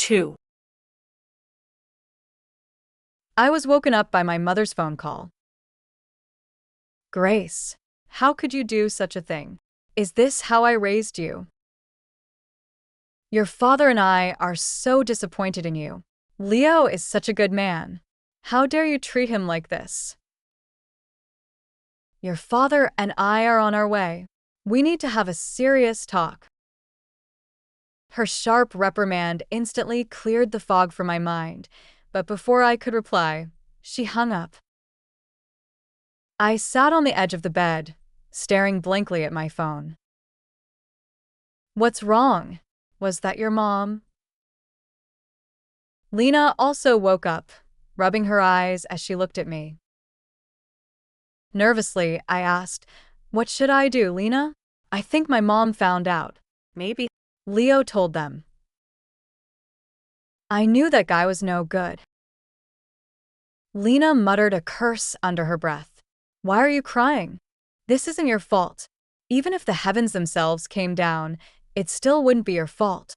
2. I was woken up by my mother's phone call. Grace, how could you do such a thing? Is this how I raised you? Your father and I are so disappointed in you. Leo is such a good man. How dare you treat him like this? Your father and I are on our way. We need to have a serious talk. Her sharp reprimand instantly cleared the fog from my mind, but before I could reply, she hung up. I sat on the edge of the bed, staring blankly at my phone. What's wrong? Was that your mom? Lena also woke up, rubbing her eyes as she looked at me. Nervously, I asked, "What should I do, Lena? I think my mom found out." Maybe. Leo told them. I knew that guy was no good. Lena muttered a curse under her breath. Why are you crying? This isn't your fault. Even if the heavens themselves came down, it still wouldn't be your fault.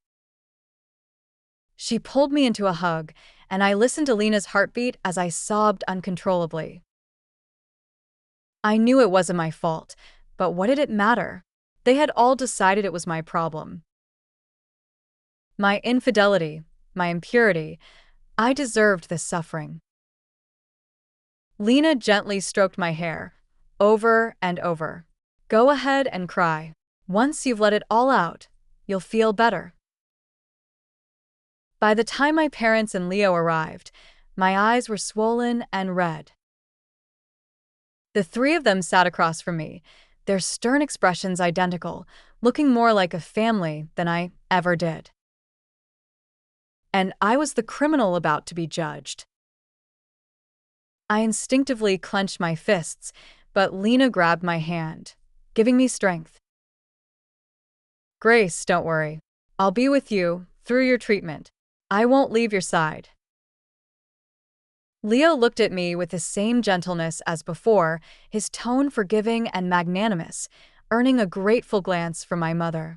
She pulled me into a hug, and I listened to Lena's heartbeat as I sobbed uncontrollably. I knew it wasn't my fault, but what did it matter? They had all decided it was my problem. My infidelity, my impurity, I deserved this suffering. Lena gently stroked my hair, over and over. Go ahead and cry. Once you've let it all out, you'll feel better. By the time my parents and Leo arrived, my eyes were swollen and red. The three of them sat across from me, their stern expressions identical, looking more like a family than I ever did. And I was the criminal about to be judged. I instinctively clenched my fists, but Lena grabbed my hand, giving me strength. Grace, don't worry. I'll be with you through your treatment. I won't leave your side. Leo looked at me with the same gentleness as before, his tone forgiving and magnanimous, earning a grateful glance from my mother.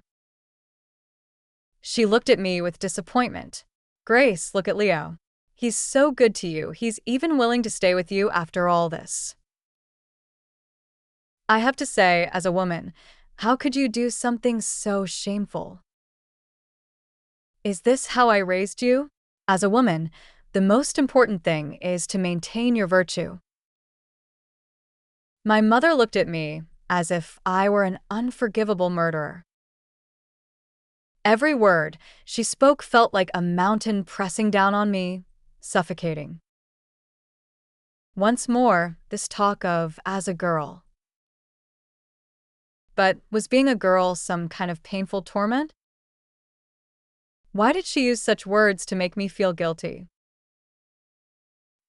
She looked at me with disappointment. Grace, look at Leo. He's so good to you, he's even willing to stay with you after all this. I have to say, as a woman, how could you do something so shameful? Is this how I raised you? As a woman, the most important thing is to maintain your virtue. My mother looked at me as if I were an unforgivable murderer. Every word she spoke felt like a mountain pressing down on me, suffocating. Once more, this talk of as a girl. But was being a girl some kind of painful torment? Why did she use such words to make me feel guilty?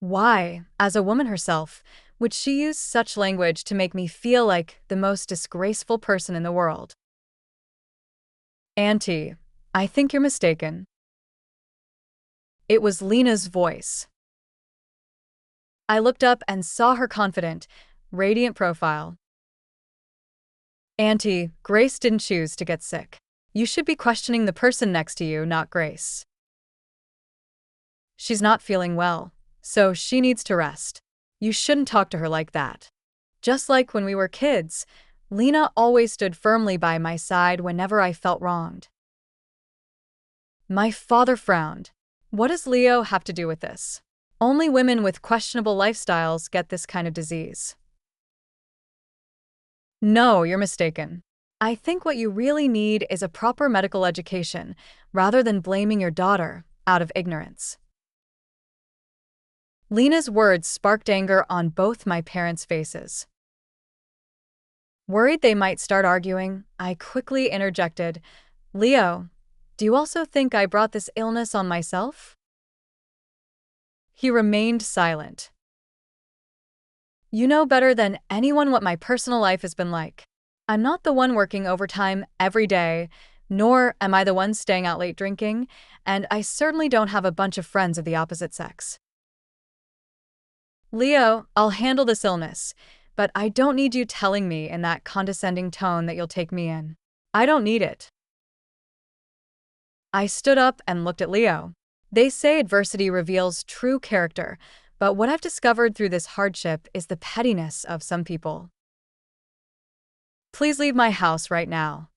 Why, as a woman herself, would she use such language to make me feel like the most disgraceful person in the world? Auntie, I think you're mistaken. It was Lena's voice. I looked up and saw her confident, radiant profile. Auntie, Grace didn't choose to get sick. You should be questioning the person next to you, not Grace. She's not feeling well, so she needs to rest. You shouldn't talk to her like that. Just like when we were kids, Lena always stood firmly by my side whenever I felt wronged. My father frowned. What does Leo have to do with this? Only women with questionable lifestyles get this kind of disease. No, you're mistaken. I think what you really need is a proper medical education, rather than blaming your daughter out of ignorance. Lena's words sparked anger on both my parents' faces. Worried they might start arguing, I quickly interjected, Leo, do you also think I brought this illness on myself? He remained silent. You know better than anyone what my personal life has been like. I'm not the one working overtime every day, nor am I the one staying out late drinking, and I certainly don't have a bunch of friends of the opposite sex. Leo, I'll handle this illness, but I don't need you telling me in that condescending tone that you'll take me in. I don't need it. I stood up and looked at Leo. They say adversity reveals true character, but what I've discovered through this hardship is the pettiness of some people. Please leave my house right now.